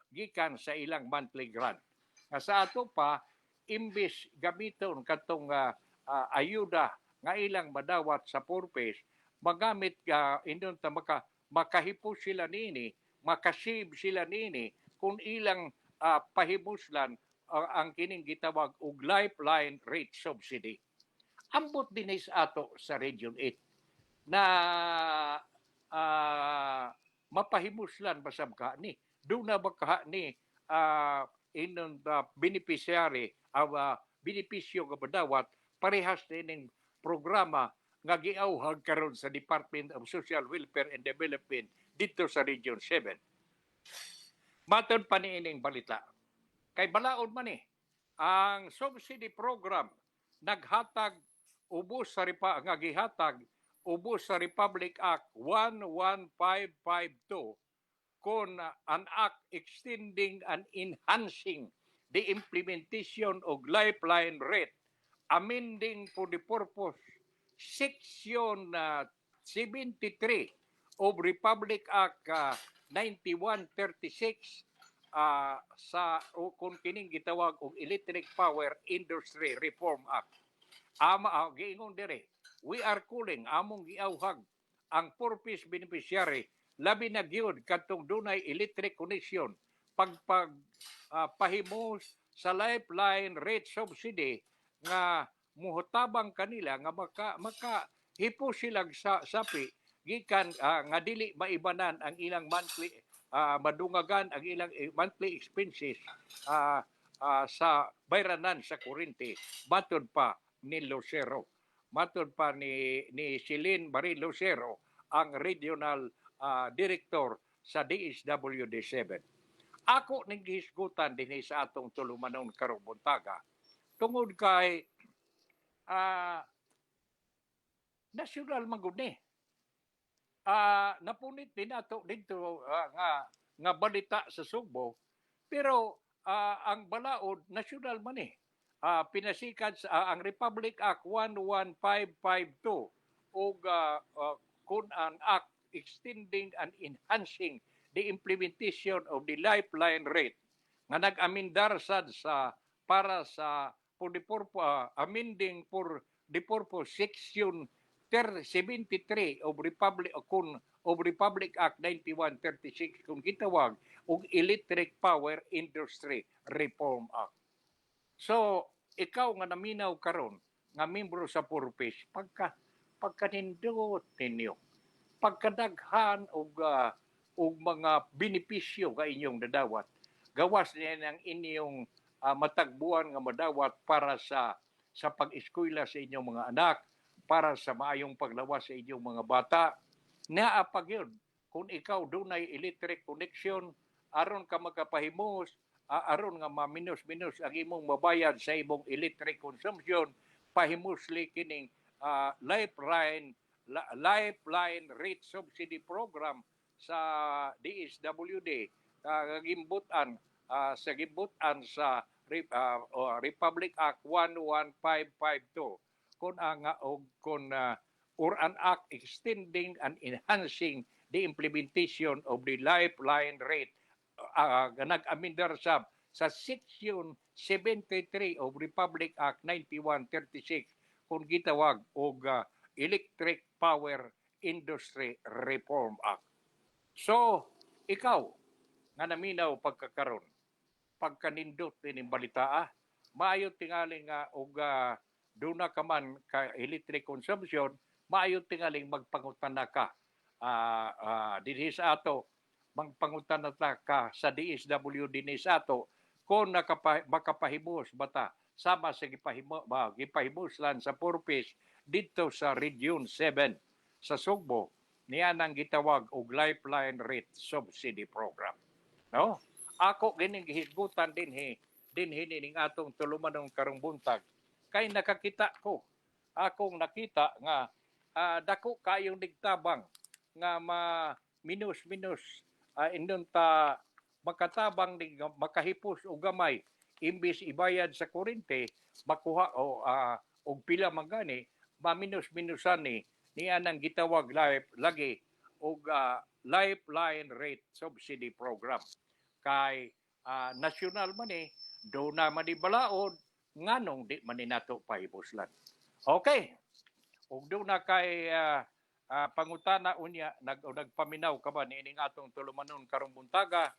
S8: gikan sa ilang monthly grant. Nga sa ato pa imbis gamiton katong ayuda nga ilang madawat sa purpose magamit indon ta makahipos sila nini makasave sila nini kung ilang pahibuslan ang kining gitawag og Lifeline Rate Subsidy. Ambot din sa ato sa Region 8 na mapahibuslan basab ka ni doon na baka ni inon beneficiary benepisyo nga badawat parehas dining programa nga giauhag karon sa Department of Social Welfare and Development dito sa Region 7. Matod pa niining balita. Kay balaod man ang subsidy program naghatag ubos sa nga gihatag ubos sa Republic Act 11552 kon an act extending and enhancing the implementation of Lifeline Rate amending for the purpose Section 73 of Republic Act 9136 sa kung kining gitawag og Electric Power Industry Reform Act. Giingon dire, we are calling among giauhag ang purpose beneficiary labi na gyud kadtong dunay electric connection pahimos sa Lifeline Rate Subsidy nga muhutabang kanila nga maka silang sapi gikan nga dili maibanan ang ilang monthly madungagan ang ilang monthly expenses sa bayranan sa kuryente matod pa ni Lucero matod pa ni Shelene Marie Lucero ang regional director sa DSWD 7. Ako ning gihisgutan dinhi sa atong tulumanon karong buntaga tungod kay national magud ni. Napunit din ato dito nga balita sa Sugbo pero ang balaod nasyonal man eh. Pinasikat sa ang Republic Act 11552 o kun an act extending and enhancing the implementation of the lifeline rate nga nag-amendar sad sa para sa for the purpose amending for the purpose section 73 of Republic Act 9136 kung gitawag og Electric Power Industry Reform Act. So, ikaw nga naminaw karon nga membro sa Purpose, pagkanindot ninyo, pagkadaghan og mga benepisyo nga inyong dadawat, gawas niya ng inyong matagbuan nga madawat para sa pag-eskwela sa inyong mga anak, para sa maayong paglawas sa inyong mga bata, naapag yun. Kung ikaw dunay electric connection, aron ka magkapahimos, aron nga maminus-minus ang imong mabayad sa imong electric consumption, pahimusli kining lifeline rate subsidy program sa DSWD gimbutan sa Republic Act 11552 or an act extending and enhancing the implementation of the lifeline rate nag-amendar sa Section 73 of Republic Act 9136 kung gitawag og Electric Power Industry Reform Act. So, ikaw nga naminaw pagkakaron, pagkanindot ining balita, maayo tingali nga og duna ka man ka electric consumption, maayo tingaling magpangutana ka dinhi sa ato, magpangutana ka sa DSWD ni sa ato kung makapahimos bata sama sa gipahimoslan sa Purpose dito sa Region 7 sa Sugbo niya nang gitawag og Lifeline Rate Subsidy Program. No? Ako gining gihisgutan dinhi ning atong tulumanong karong buntag kay nakakita ko, akong nakita nga dako kayong digtabang nga minus-minus indon ta makatabang ning makahipos og gamay imbis ibayad sa kuryente makuha og pila man gani maminus-minusan niya nang gitawag lagi og Lifeline Rate Subsidy Program kay nasyonal man do na manibalaod nganong di man nato pahiboslan. Okay. Ug do na kay pangutana unya nagpaminaw ka ba nining atong tulumanon karong buntaga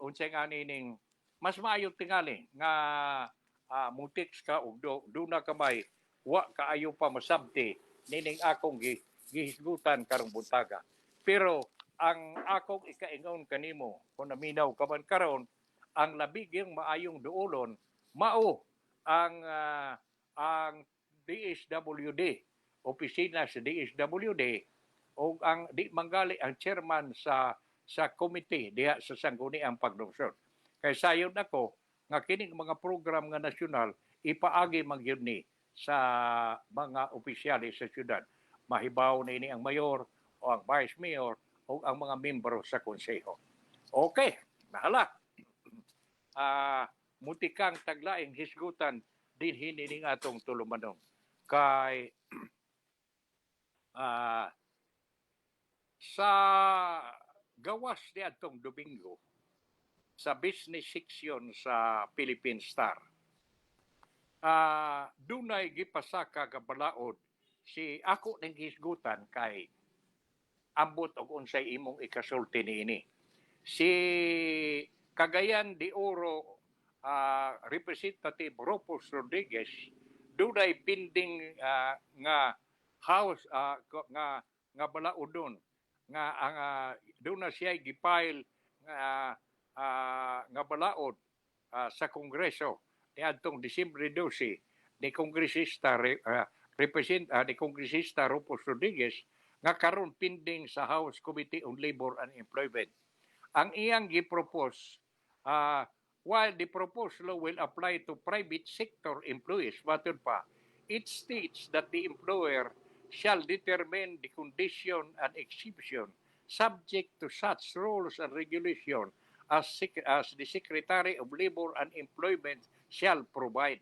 S8: unsay nga nining mas maayo tingali nga mutix ka ug do na kamay wa kaayo pa masabti nining akong gihisgutan karong buntaga. Pero ang akong ikaingon kanimo kung naminaw ka man karon ang labigyang maayong duolon mao ang DSWD, opisina sa DSWD o ang di manggali ang chairman sa committee diha sa sangguniang paglungsod. Kay sayon ako nga kining mga program nga nasyonal ipaagi man gyud ni sa mga opisyales sa syudad. Mahibaw na ini ang mayor o ang vice mayor o ang mga membro sa konseho. Okay, nahala. Mutikang taglaing hisgutan din hinining atong tulumanon. Kay sa gawas ni atong Domingo sa business section sa Philippine Star, dunay gipasaka ka balaod si ako ning hisgutan kay ambot og unsay imong ikasulti niini. Si Cagayan de Oro Representative Rufus Rodriguez dunay pending nga house nga balaodon nga ang duna siya gipile nga balaod sa Kongreso niadtong Disyembre 12 ni Kongresista ni Kongresista Rufus Rodriguez nga karon pending sa House Committee on Labor and Employment. Ang iyang gipropose while the proposed law will apply to private sector employees, matod pa, it states that the employer shall determine the condition and exception subject to such rules and regulation as the Secretary of Labor and Employment shall provide.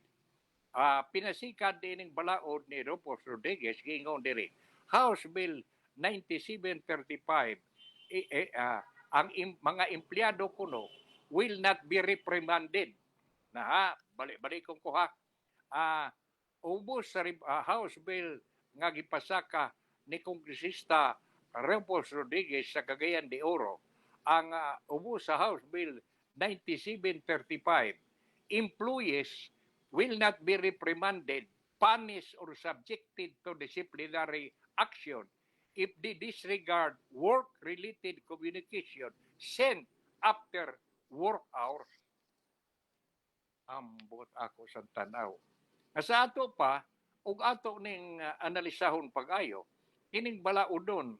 S8: Pinasikat din ng balaod ni Rufus Rodriguez gingon diri House Bill 9735 mga empleyado kuno will not be reprimanded na balik kong kuha ubos sa House Bill nga gipasaka ni Kongresista Rufus Rodriguez sa Cagayan de Oro ang ubos sa House Bill 9735 employees will not be reprimanded, punished, or subjected to disciplinary action if they disregard work-related communication sent after work hours. Ambot ako sa tanaw. Sa ato pa, ug ato ning analisahon pag-ayo, kining balaudon,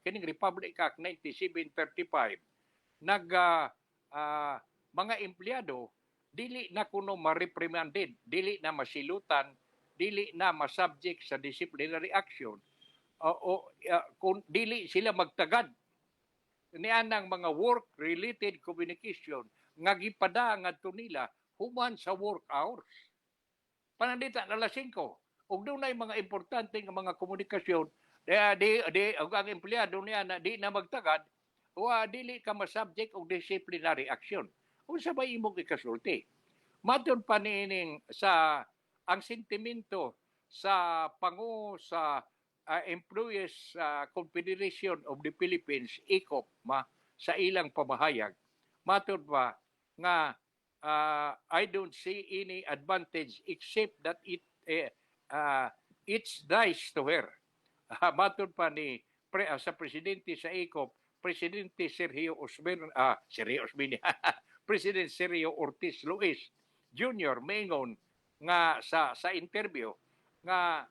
S8: kining Republic Act 9735, mga empleyado, dili na kuno ma-reprimanded, dili na masilutan, dili na ma-subject sa disciplinary action, kung dili sila magtagad nianang mga work-related communication nga gipada ngadto nila human sa work hours. Panandita na alas 5, ug dunay mga importante nga mga komunikasyon, ang empleyado niya na di na magtagad, dili ka ma-subject og disciplinary action. Unsa ba imong ikasulti? Maton pa niining sa ang sentimento sa pangu sa Employees Confederation of the Philippines, ECOP, sa ilang pamahayag. Maton pa nga I don't see any advantage except that it's nice to her. Maton pa ni sa presidente sa ECOP, Presidente Sergio President Sergio Ortiz Luis Jr. maingon nga sa interview nga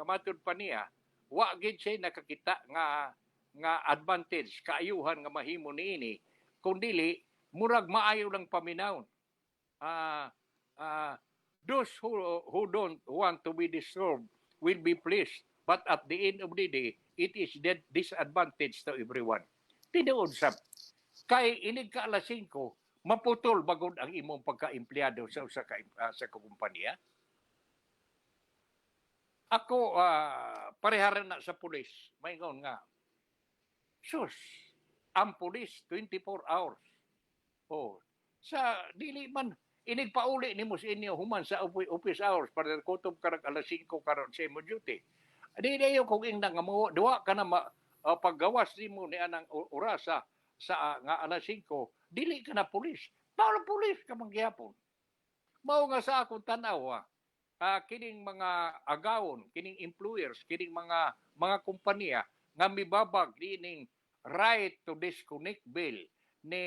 S8: matud pa niya wa gid siya nakakita nga advantage kaayuhan nga mahimo niini kundili murag maayo lang paminawon. Those who don't want to be disturbed will be pleased, but at the end of the day it is disadvantage to everyone. Tinuod sab kay inig ka alas 5 maputol bagod ang imong pagka-empleyado sa usa ka sa kumpanya. Ako pareharan na sa pulis, maingon nga sus ang pulis 24 hours. Sa dili man inig pauli nimo sa inyo human sa office hours para kutob karag alas 5 karon sa imo duty. Di kung ingna nga mo duwa ka na paggawas nimo ni anang oras sa nga alas 5, dili ka na pulis. Para pulis ka manggihapon. Mao nga sa akong tanaw, kining mga agawon, kining employers, kining mga kompanya nga mibabag dining right to disconnect bill ni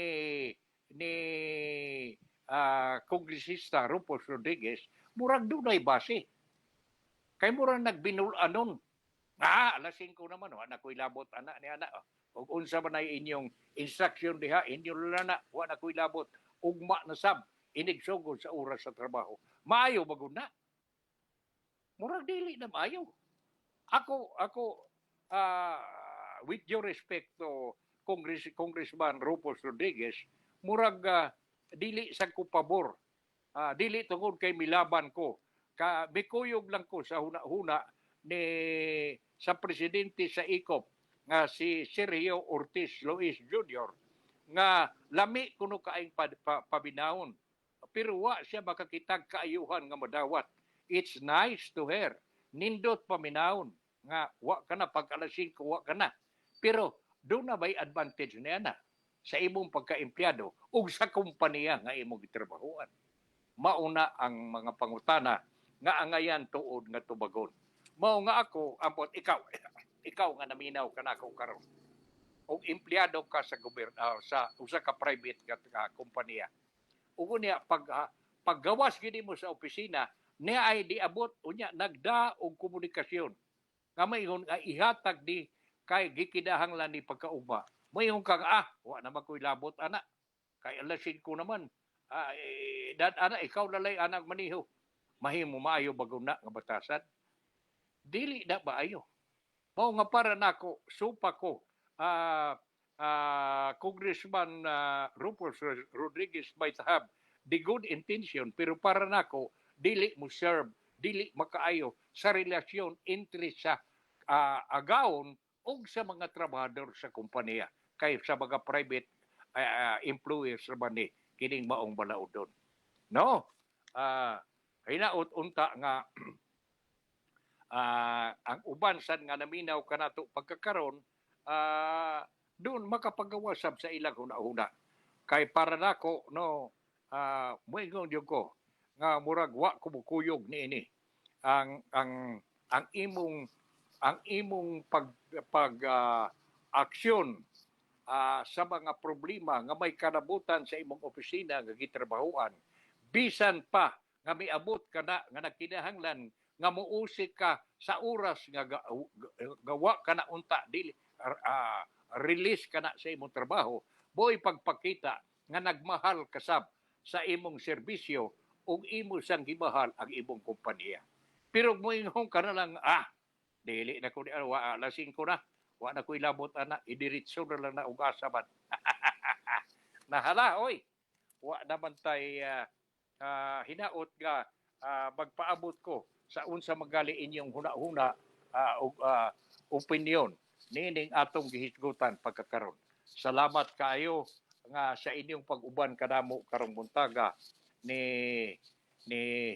S8: Kongresista Rufus Rodriguez, murag dunay base. Kay murag nagbinul-anon. Alas 5 naman, anak ko'y labot, anak ni anak. O unsa ba na inyong instruction diha, inyong lana, wala ko'y labot. Ugma na sab, inigsugod sa oras sa trabaho. Maayo bagod na. Murag dili na maayo. Ako, with due respect to Congressman Rufus Rodriguez, murag dili sa ko pabor. Dili tungod kay milaban ko. Mikuyog lang ko sa huna-huna ni sa presidente sa ECOP nga si Sergio Ortiz Luis Jr. nga lami kuno kaayong pabinawon. Pero wa siya makakitag kaayuhan nga madawat. It's nice to her. Nindot paminawon nga wa ka na pag alas 5 wa ka na. Pero doon na ba'y advantage niya na sa imong pagka-empleyado o sa kumpanya nga imong gitrabahuan. Mauna ang mga pangutana nga angayan tuod nga tubagon. Mao nga ako, ampot, ikaw nga naminaw ka na ako karon. O empleyado ka sa gobyerno, sa usa ka private nga kumpanya. Ug niya paggawas gini mo sa opisina, niya ay diabot unya nagda og komunikasyon. Nga mayingon ihatag di kay gikidahang lang ni pagkaugma. Mayingon ka wa na makoy labot ana. Kay alas 5 naman. Ana ikaw lalay anak maniho. Mahimo maayo bagon na nga batasan. Dili na ba ayo? Mao nga para nako supa ko Congressman Rufus Rodriguez might have the good intention, pero para nako dili mo serve, dili makaayo sa relasyon entre sa agaon o sa mga trabahador sa kompanya kay sa mga private employers naman ni kining maong balaodon. No? Hinaot unta nga ang uban sad nga naminaw kanato pagkakaron doon makapagawasab sa ilang huna-huna. Kay para nako no moingon jud ko nga murag wa kumukuyog niini ang imong pag aksyon sa mga problema nga may kanabutan sa imong opisina nga gitrabahoan bisan pa nga miabot ka na nga nagkinahanglan nga muusik ka sa oras nga gawa ka na unta dili release ka na sa imong trabaho boy pagpakita nga nagmahal kasab sa imong serbisyo ug imo sang gimahal ang imong kompanya. Pero moingon ka na lang dili na ko lasing ko na wa na ko ilabot ana idiretso na lang na ug asaban. Nahala oy. Wa naman tay hinaot nga magpaabot ko sa unsa magali inyong huna-huna og opinion nining atong gihisgutan pagkakaron. Salamat kaayo nga sa inyong pag-uban kanamo karong buntaga ni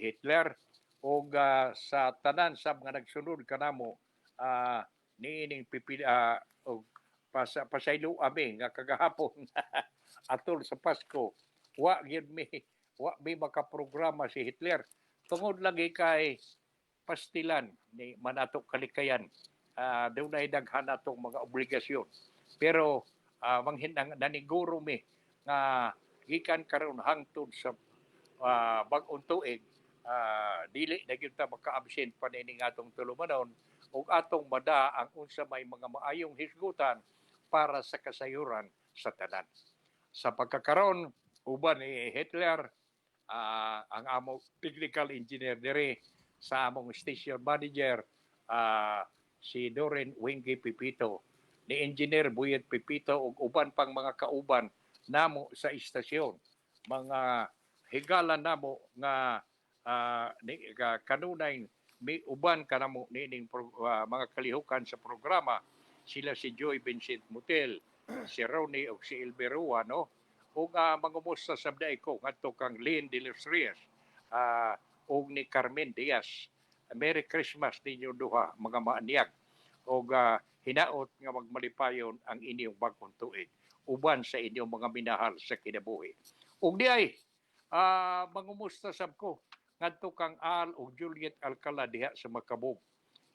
S8: Hitler og sa tanan sab nga nagsunod kanamo niining og pasaylo ami nga kagahapon atol sa Pasko wa mi makaprograma si Hitler tungod lagi kay pastilan ni manato kalikayan. Doon ay daghan natong mga obligasyon. Pero manghinang naniguro mi nga gikan karon hangtod sa bag-ong tuig dili na gyud ta maka-absent pa nining atong tulumanon ug atong mada ang unsa may mga maayong hisgutan para sa kasayuran sa tanan. Sa pagkakaron uban ni Hitler ang among technical engineer diri sa among station manager si Doren Wingy Pipito, ni Engineer Buyet Pipito ug uban pang mga kauban namo sa istasyon. Mga higala namo nga kanunay may uban kanamo nining mga kalihukan sa programa. Sila si Joy Vincent Mutel, si Ronnie ug si Elberua, no? Ug mangumusta sabday ko ngadto kang Lynn de los Rios ug ni Carmen Diaz. Merry Christmas ninyo duha mga maanyag og hinaot nga magmalipayon ang inyong bagong tuig uban sa inyong mga minahal sa kinabuhi. Ug diay mangumusta sab ko ngadto kang Al ug Juliet Alcala diha sa Macabog.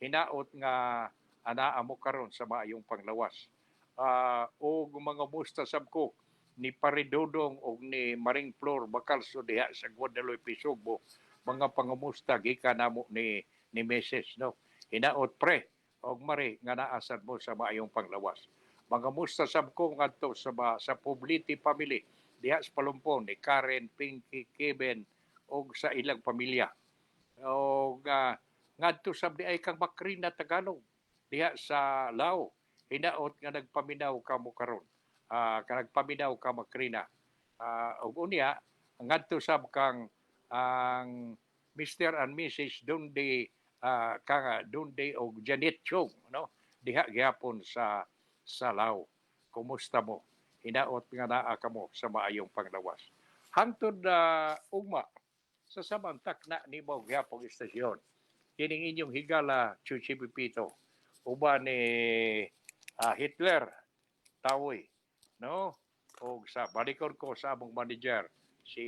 S8: Hinaot nga anaa mo karon sa maayong panglawas. Ug mangumusta sab ko ni Paridodong ug ni Maring Flor Bacalso diha sa Guadalupe Sugbo. Mga pangumusta gikan namo ni Mrs. no. Hinaot pre og mari nga naasad mo sa maayong panglawas. Mga musta sab ko ngadto sa Poblete family diha sa Palumpon ni Karen, Pinky, Kevin og sa ilang pamilya. Og ngadto sab di ay kang Macrina Tagalog diha sa Lao. Hinaot nga nagpaminaw ka mo karon. Nagpaminaw ka Macrina. Og unya ngadto sab kang ang Mr. and Mrs. Dunde Dunde og Janet Chong, no? Diha gyapon sa Lao. Kumusta mo? Hinaot nga naa kamo sa maayong panglawas. Hangtod ugma sa samantak na nimo gyapon istasyon. Kining inyong higala Chuchi Pipito uban ni Hitler Tawoy, no? Og sa balikod ko sa among manager si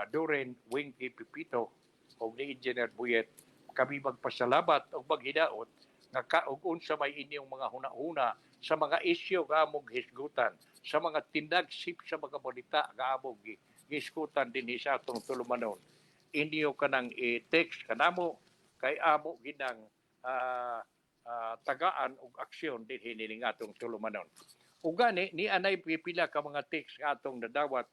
S8: Doren Wingy Pipito o ni Engineer Buyet, kami magpasalamat o maghinaot nga kaug unsa may inyong mga huna-huna sa mga isyu nga among hisgutan, sa mga tinagsip sa mga balita nga among hisgutan din sa atong tulumanon. Inyo kanang i-text kanamo kay amo ginang tagaan og aksyon din hining atong tulumanon. Ug gani ni anay pipila ka mga text nga atong nadawat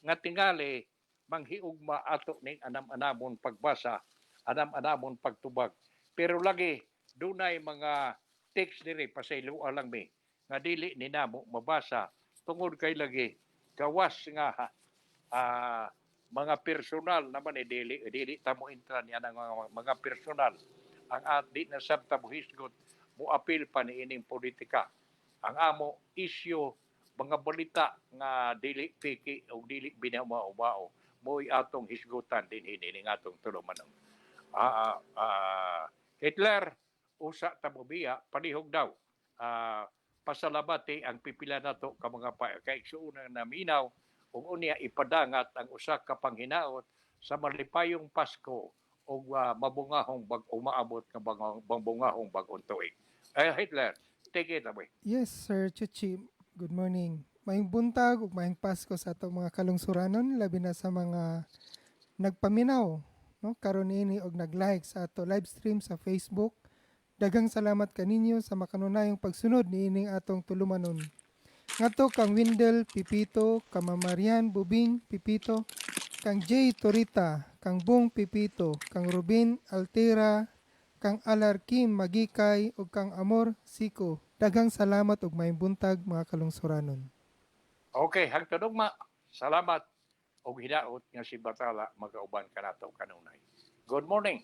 S8: nga tingali manghiugma ato ning anam-anamon pagbasa, anam-anamon pagtubag. Pero lagi dunay mga text diri pasayloa lang mi nga dili ni namo mabasa tungod kay lagi gawas nga mga personal naman dili ta mo intra niya ng mga personal ang di na sabta buhisgot mo apil pa ni ining politika ang amo isyu mga balita nga dili piki o dili binamao-mao mo'y atong hisgutan din hini atong tulumanon. Hitler usa ta mobiya panihog daw pasalamati ang pipila nato ka mga kaigsuonan na minaw ug unya ipadangat ang usa ka panghinaot sa malipayong Pasko ug mabungahong umaabot nga bangahong bag-ong tuig. Hitler, take it away.
S5: Yes, Sir Chuchi. Good morning. Maayong buntag ug maayong Pasko sa atong mga kalungsuranon, labi na sa mga nagpaminaw, no? Karon ini og nag-like sa ato live stream sa Facebook. Daghang salamat kaninyo sa makanunayong pagsunod niining atong tulumanon. Ngadto kang Windel Pipito, kang Marian Bubing Pipito, kang Jay Torita, kang Bong Pipito, kang Rubin Altera, kang Alar Kim Magikay ug kang Amor Siko. Daghang salamat ug maayong buntag mga kalungsuranon.
S8: Okay, hangtod ugma. Salamat og hidaot nga si Batala magauban kanato kanunay. Good morning.